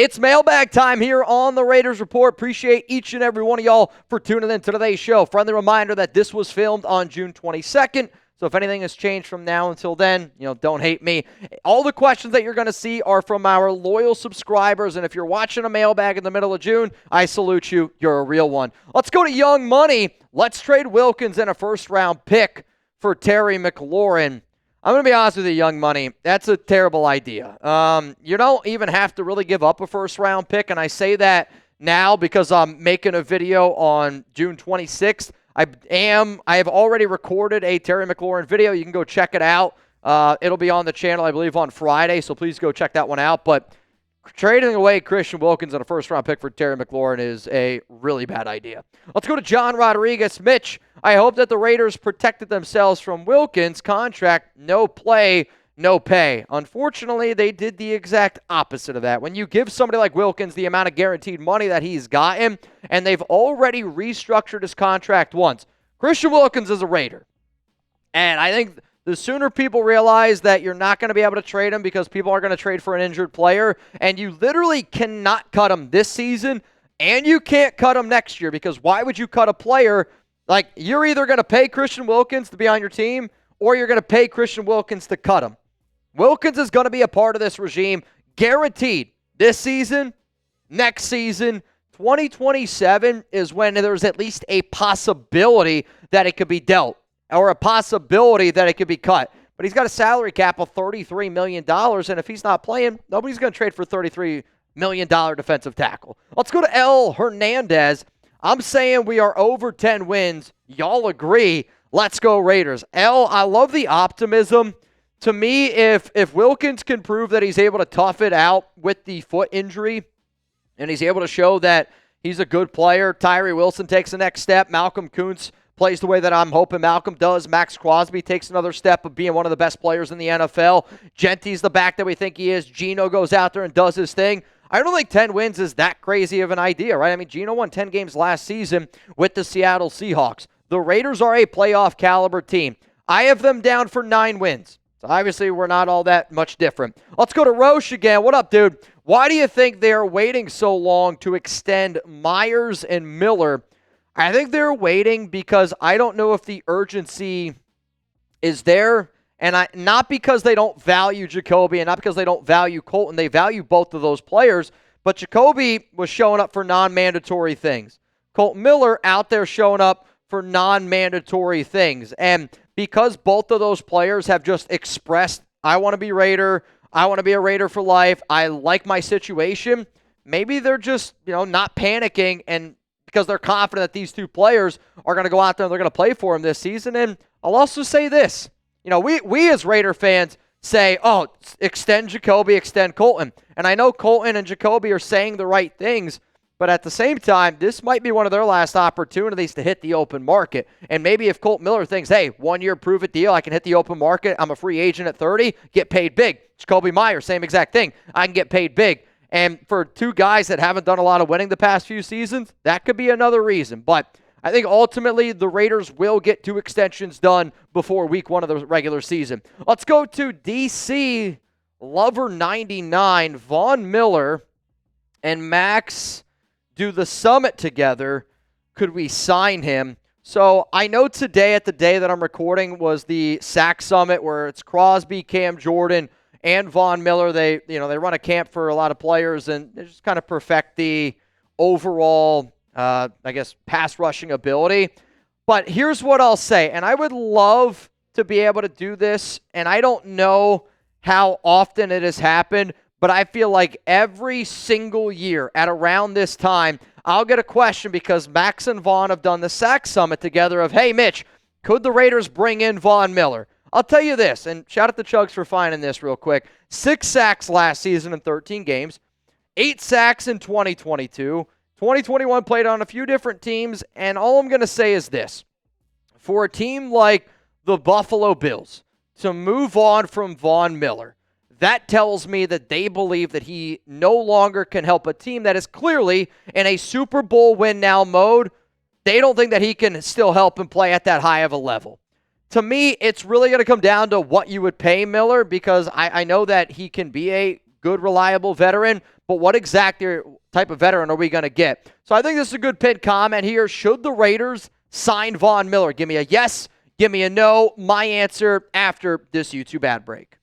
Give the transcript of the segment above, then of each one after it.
It's mailbag time here on the Raiders Report. Appreciate each and every one of y'all for tuning in to today's show. Friendly reminder that this was filmed on June 22nd. So if anything has changed from now until then, don't hate me. All the questions that you're going to see are from our loyal subscribers. And if you're watching a mailbag in the middle of June, I salute you. You're a real one. Let's go to Young Money. Let's trade Wilkins and a first-round pick for Terry McLaurin. I'm going to be honest with you, Young Money. That's a terrible idea. You don't even have to really give up a first-round pick, and I say that now because I'm making a video on June 26th. I have already recorded a Terry McLaurin video. You can go check it out. It'll be on the channel, I believe, on Friday, so please go check that one out. But trading away Christian Wilkins and a first-round pick for Terry McLaurin is a really bad idea. Let's go to John Rodriguez. Mitch, I hope that the Raiders protected themselves from Wilkins' contract, no play, no pay. Unfortunately, they did the exact opposite of that. When you give somebody like Wilkins the amount of guaranteed money that he's gotten, and they've already restructured his contract once, Christian Wilkins is a Raider. And I think the sooner people realize that you're not going to be able to trade him because people are going to trade for an injured player, and you literally cannot cut him this season, and you can't cut him next year, because why would you cut a player? Like, you're either going to pay Christian Wilkins to be on your team, or you're going to pay Christian Wilkins to cut him. Wilkins is going to be a part of this regime, guaranteed. This season, next season, 2027 is when there's at least a possibility that it could be dealt, or a possibility that it could be cut. But he's got a salary cap of $33 million, and if he's not playing, nobody's going to trade for $33 million defensive tackle. Let's go to El Hernandez. I'm saying we are over 10 wins. Y'all agree. Let's go Raiders. El, I love the optimism. To me, if Wilkins can prove that he's able to tough it out with the foot injury, and he's able to show that he's a good player, Tyree Wilson takes the next step, Malcolm Kuntz plays the way that I'm hoping Malcolm does, Maxx Crosby takes another step of being one of the best players in the NFL, Genty's the back that we think he is, Geno goes out there and does his thing. I don't think 10 wins is that crazy of an idea, right? I mean, Geno won 10 games last season with the Seattle Seahawks. The Raiders are a playoff caliber team. I have them down for 9 wins. So obviously, we're not all that much different. Let's go to Roche again. What up, dude? Why do you think they're waiting so long to extend Myers and Miller? I think they're waiting because I don't know if the urgency is there, and not because they don't value Jacoby and not because they don't value Colton. They value both of those players, but Jacoby was showing up for non-mandatory things. Colton Miller out there showing up for non-mandatory things, and because both of those players have just expressed, I want to be Raider, I want to be a Raider for life, I like my situation, maybe they're just, not panicking, and because they're confident that these two players are going to go out there and they're going to play for him this season. And I'll also say this, we as Raider fans say, oh, extend Jacoby, extend Colton. And I know Colton and Jacoby are saying the right things, but at the same time, this might be one of their last opportunities to hit the open market. And maybe if Colton Miller thinks, hey, 1 year prove-it deal, I can hit the open market, I'm a free agent at 30, get paid big. Jacoby Myers, same exact thing. I can get paid big. And for two guys that haven't done a lot of winning the past few seasons, that could be another reason. But I think ultimately the Raiders will get 2 extensions done before week 1 of the regular season. Let's go to DC Lover 99, Von Miller and Max do the summit together. Could we sign him? So I know today, at the day that I'm recording, was the sack summit where it's Crosby, Cam Jordan, and Von Miller. They run a camp for a lot of players, and they just kind of perfect the overall, pass rushing ability. But here's what I'll say, and I would love to be able to do this, and I don't know how often it has happened, but I feel like every single year at around this time, I'll get a question because Max and Vaughn have done the sack summit together of, hey, Mitch, could the Raiders bring in Von Miller? I'll tell you this, and shout out to Chugs for finding this real quick. 6 sacks last season in 13 games, 8 sacks in 2022. 2021 played on a few different teams, and all I'm going to say is this. For a team like the Buffalo Bills to move on from Von Miller, that tells me that they believe that he no longer can help a team that is clearly in a Super Bowl win now mode. They don't think that he can still help and play at that high of a level. To me, it's really going to come down to what you would pay Miller, because I know that he can be a good, reliable veteran, but what exact type of veteran are we going to get? So I think this is a good pinned comment here. Should the Raiders sign Von Miller? Give me a yes, give me a no. My answer after this YouTube ad break.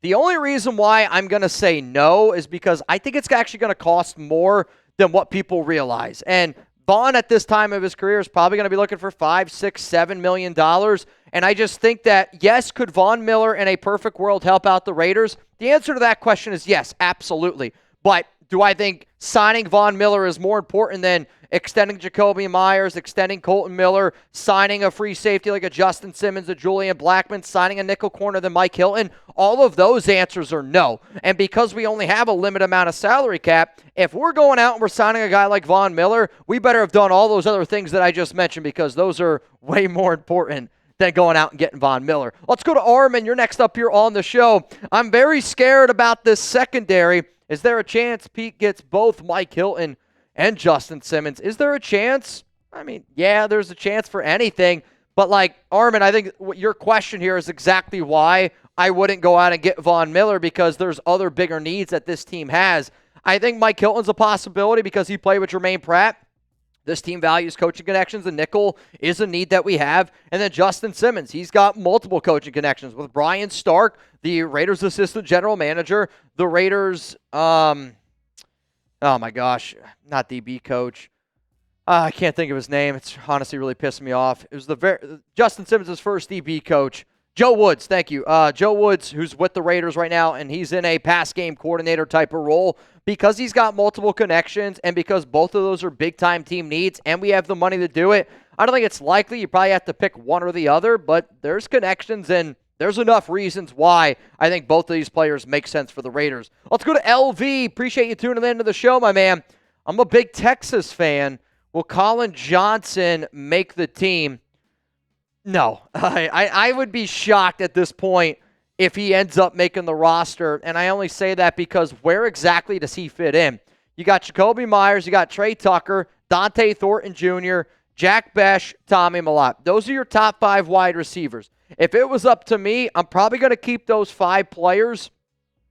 The only reason why I'm going to say no is because I think it's actually going to cost more than what people realize. And Vaughn at this time of his career is probably going to be looking for $5, $6, $7 million. And I just think that, yes, could Von Miller in a perfect world help out the Raiders? The answer to that question is yes, absolutely. But do I think signing Von Miller is more important than extending Jakobi Meyers, extending Colton Miller, signing a free safety like a Justin Simmons, a Julian Blackmon, signing a nickel corner than Mike Hilton? All of those answers are no. And because we only have a limited amount of salary cap, if we're going out and we're signing a guy like Von Miller, we better have done all those other things that I just mentioned because those are way more important than going out and getting Von Miller. Let's go to Armin. You're next up here on the show. I'm very scared about this secondary. Is there a chance Pete gets both Mike Hilton and Justin Simmons? Is there a chance? I mean, yeah, there's a chance for anything. But like, Armin, I think your question here is exactly why I wouldn't go out and get Von Miller, because there's other bigger needs that this team has. I think Mike Hilton's a possibility because he played with Jermaine Pratt. This team values coaching connections. The nickel is a need that we have. And then Justin Simmons, he's got multiple coaching connections with Brian Stark, the Raiders assistant general manager, the Raiders, oh my gosh, not DB coach. I can't think of his name. It's honestly really pissed me off. It was Justin Simmons' first DB coach. Joe Woods, thank you. Joe Woods, who's with the Raiders right now, and he's in a pass game coordinator type of role. Because he's got multiple connections and because both of those are big-time team needs and we have the money to do it, I don't think it's likely. You probably have to pick one or the other, but there's connections and there's enough reasons why I think both of these players make sense for the Raiders. Let's go to LV. Appreciate you tuning in to the show, my man. I'm a big Texas fan. Will Colin Johnson make the team? No. I would be shocked at this point if he ends up making the roster, and I only say that because where exactly does he fit in? You got Jakobi Meyers, you got Trey Tucker, Dante Thornton Jr., Jack Besh, Tommy Mellott. Those are your top 5 wide receivers. If it was up to me, I'm probably going to keep those 5 players,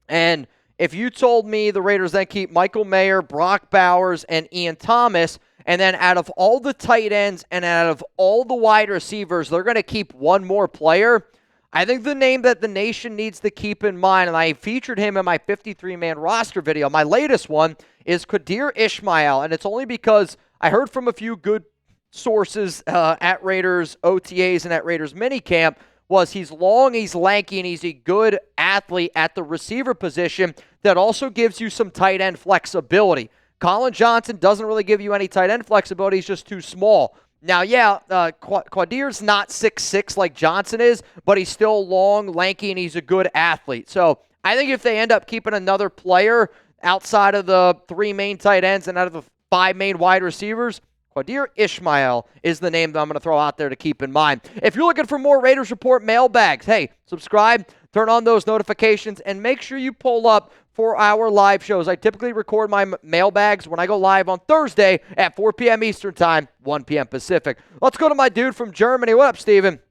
and if you told me the Raiders then keep Michael Mayer, Brock Bowers, and Ian Thomas, and then out of all the tight ends and out of all the wide receivers, they're going to keep one more player, I think the name that the nation needs to keep in mind, and I featured him in my 53-man roster video, my latest one, is Qadir Ishmael, and it's only because I heard from a few good sources at Raiders OTAs and at Raiders minicamp, was he's long, he's lanky, and he's a good athlete at the receiver position that also gives you some tight end flexibility. Colin Johnson doesn't really give you any tight end flexibility. He's just too small. Now, yeah, Qadir's not 6'6" like Johnson is, but he's still long, lanky, and he's a good athlete. So I think if they end up keeping another player outside of the 3 main tight ends and out of the 5 main wide receivers, Qadir Ishmael is the name that I'm going to throw out there to keep in mind. If you're looking for more Raiders Report mailbags, hey, subscribe, turn on those notifications, and make sure you pull up for our live shows. I typically record my mailbags when I go live on Thursday at 4 p.m. Eastern Time, 1 p.m. Pacific. Let's go to my dude from Germany. What up, Steven?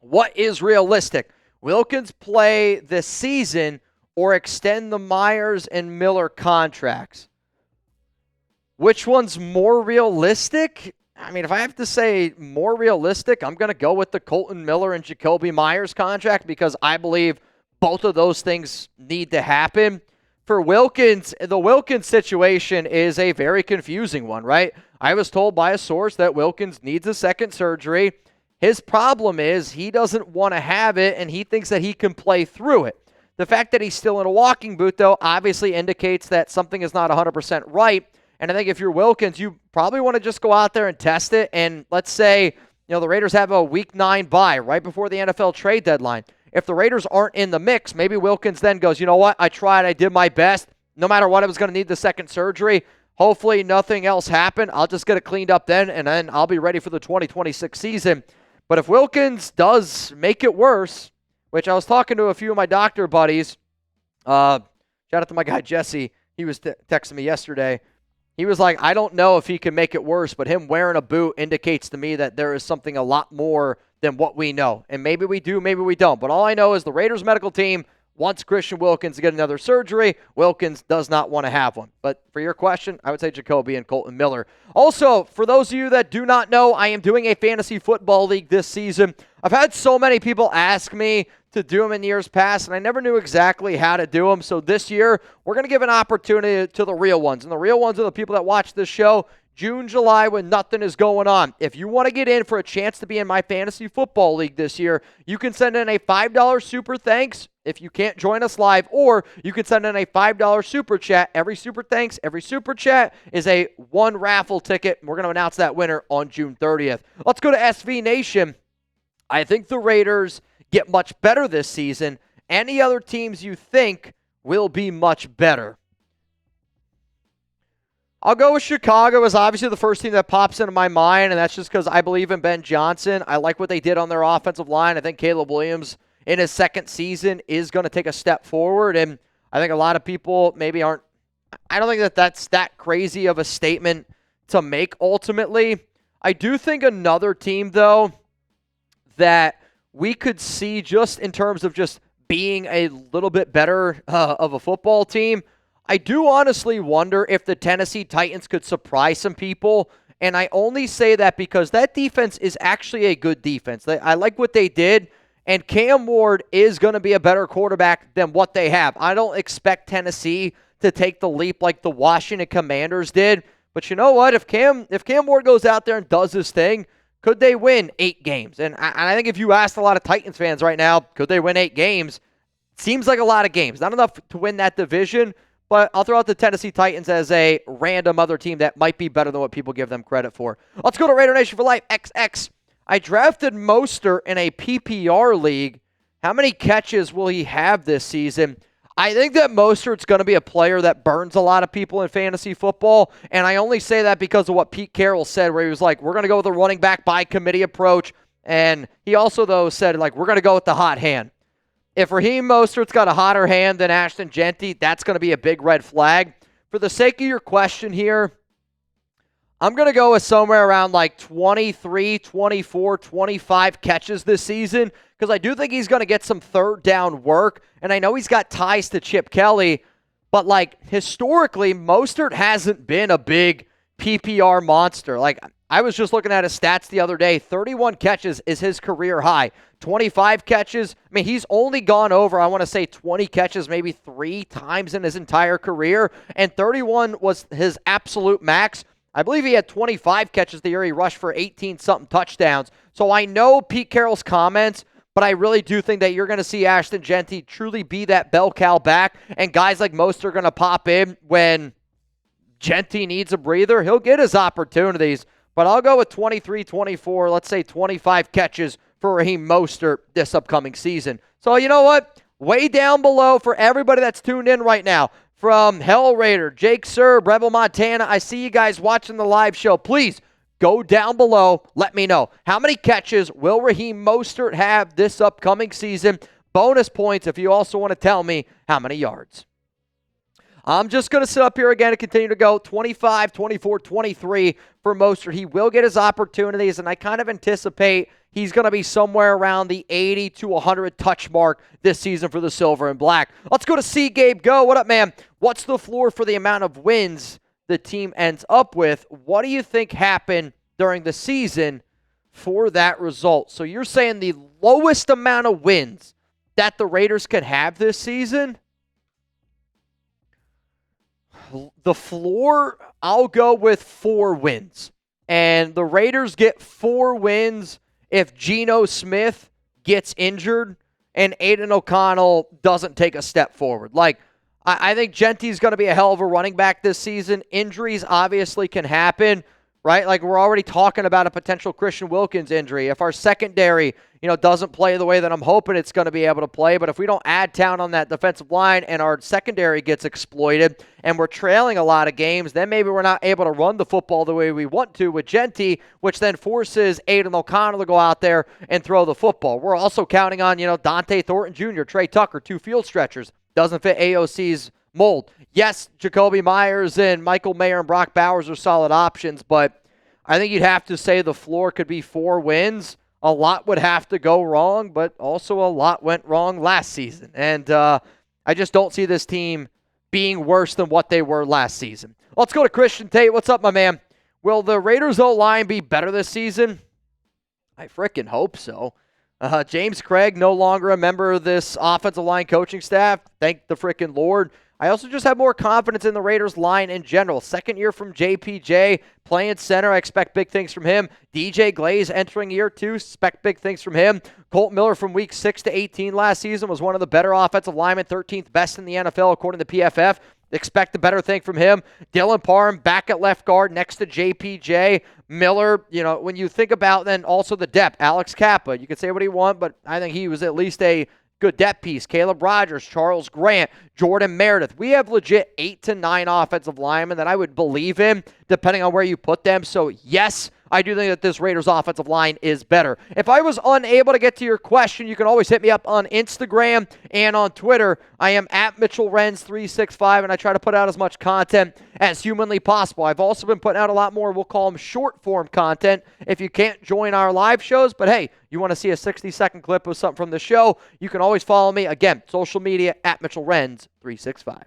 What is realistic? Wilkins play this season or extend the Myers and Miller contracts? Which one's more realistic? I mean, if I have to say more realistic, I'm going to go with the Colton Miller and Jakobi Meyers contract because I believe both of those things need to happen. For Wilkins, the Wilkins situation is a very confusing one, right? I was told by a source that Wilkins needs a second surgery. His problem is he doesn't want to have it, and he thinks that he can play through it. The fact that he's still in a walking boot, though, obviously indicates that something is not 100% right. And I think if you're Wilkins, you probably want to just go out there and test it. And let's say, the Raiders have a Week 9 bye right before the NFL trade deadline. If the Raiders aren't in the mix, maybe Wilkins then goes, you know what, I tried, I did my best. No matter what, I was going to need the second surgery. Hopefully nothing else happened. I'll just get it cleaned up then, and then I'll be ready for the 2026 season. But if Wilkins does make it worse, which I was talking to a few of my doctor buddies, shout out to my guy Jesse, he was texting me yesterday. He was like, I don't know if he can make it worse, but him wearing a boot indicates to me that there is something a lot more than what we know. And maybe we do, maybe we don't. But all I know is the Raiders medical team wants Christian Wilkins to get another surgery. Wilkins does not want to have one. But for your question, I would say Jacoby and Colton Miller. Also, for those of you that do not know, I am doing a fantasy football league this season. I've had so many people ask me to do them in years past, and I never knew exactly how to do them. So this year, we're going to give an opportunity to the real ones. And the real ones are the people that watch this show June, July, when nothing is going on. If you want to get in for a chance to be in my fantasy football league this year, you can send in a $5 super thanks if you can't join us live, or you can send in a $5 super chat. Every super thanks, every super chat is a one raffle ticket. We're going to announce that winner on June 30th. Let's go to SV Nation. I think the Raiders get much better this season. Any other teams you think will be much better? I'll go with Chicago as obviously the first team that pops into my mind, and that's just because I believe in Ben Johnson. I like what they did on their offensive line. I think Caleb Williams in his second season is going to take a step forward, and I think a lot of people maybe aren't. I don't think that that's that crazy of a statement to make ultimately. I do think another team, though, that we could see just in terms of just being a little bit better of a football team, I do honestly wonder if the Tennessee Titans could surprise some people, and I only say that because that defense is actually a good defense. I like what they did, and Cam Ward is going to be a better quarterback than what they have. I don't expect Tennessee to take the leap like the Washington Commanders did, but you know what? If Cam Ward goes out there and does his thing, could they win 8 games? And I think if you asked a lot of Titans fans right now, could they win 8 games? Seems like a lot of games. Not enough to win that division, but I'll throw out the Tennessee Titans as a random other team that might be better than what people give them credit for. Let's go to Raider Nation for Life XX. I drafted Mostert in a PPR league. How many catches will he have this season? I think that Mostert's going to be a player that burns a lot of people in fantasy football, and I only say that because of what Pete Carroll said, where he was like, we're going to go with a running back by committee approach, and he also, though, said, like, we're going to go with the hot hand. If Raheem Mostert's got a hotter hand than Ashton Genty, that's going to be a big red flag. For the sake of your question here, I'm going to go with somewhere around like 23, 24, 25 catches this season because I do think he's going to get some third down work, and I know he's got ties to Chip Kelly, but like historically, Mostert hasn't been a big PPR monster. Like I was just looking at his stats the other day. 31 catches is his career high. 25 catches. I mean, he's only gone over, I want to say 20 catches maybe 3 times in his entire career, and 31 was his absolute max. I believe he had 25 catches the year he rushed for 18-something touchdowns. So I know Pete Carroll's comments, but I really do think that you're going to see Ashton Genty truly be that bell cow back, and guys like Mostert are going to pop in when Genty needs a breather. He'll get his opportunities, but I'll go with 23, 24, let's say 25 catches for Raheem Mostert this upcoming season. So you know what? Way down below for everybody that's tuned in right now, from Hell Raider, Jake Serb, Rebel Montana, I see you guys watching the live show. Please go down below. Let me know. How many catches will Raheem Mostert have this upcoming season? Bonus points if you also want to tell me how many yards. I'm just going to sit up here again and continue to go 25, 24, 23 for Mostert. He will get his opportunities, and I kind of anticipate he's going to be somewhere around the 80 to 100 touch mark this season for the Silver and Black. Let's go to C. Gabe Go. What up, man? What's the floor for the amount of wins the team ends up with? What do you think happened during the season for that result? So you're saying the lowest amount of wins that the Raiders could have this season? The floor, I'll go with 4 wins. And the Raiders get 4 wins if Geno Smith gets injured and Aiden O'Connell doesn't take a step forward. Like, I think Genty's going to be a hell of a running back this season. Injuries obviously can happen, right? Like, we're already talking about a potential Christian Wilkins injury. If our secondary, doesn't play the way that I'm hoping it's going to be able to play, but if we don't add talent on that defensive line and our secondary gets exploited and we're trailing a lot of games, then maybe we're not able to run the football the way we want to with Genty, which then forces Aiden O'Connell to go out there and throw the football. We're also counting on, Dante Thornton Jr., Trey Tucker, 2 field stretchers. Doesn't fit AOC's mold. Yes, Jacoby Myers and Michael Mayer and Brock Bowers are solid options, but I think you'd have to say the floor could be 4 wins. a lot would have to go wrong, but also a lot went wrong last season. And I just don't see this team being worse than what they were last season. Let's go to Christian Tate. What's up, my man? Will the Raiders O-line be better this season? I frickin' hope so. James Craig no longer a member of this offensive line coaching staff. Thank the frickin' Lord. I also just have more confidence in the Raiders line in general. Second year from JPJ, playing center. I expect big things from him. DJ Glaze entering year 2. Expect big things from him. Colt Miller from week 6 to 18 last season was one of the better offensive linemen, 13th best in the NFL according to PFF. Expect a better thing from him. Dylan Parham back at left guard next to JPJ. Miller, when you think about then also the depth, Alex Kappa, you can say what you want, but I think he was at least a good depth piece. Caleb Rogers, Charles Grant, Jordan Meredith. We have legit 8 to 9 offensive linemen that I would believe in, depending on where you put them. So, yes, I do think that this Raiders offensive line is better. If I was unable to get to your question, you can always hit me up on Instagram and on Twitter. I am at Mitchell Renz 365, and I try to put out as much content as humanly possible. I've also been putting out a lot more, we'll call them short-form content if you can't join our live shows. But, hey, you want to see a 60-second clip of something from the show, you can always follow me. Again, social media, at Mitchell Renz 365.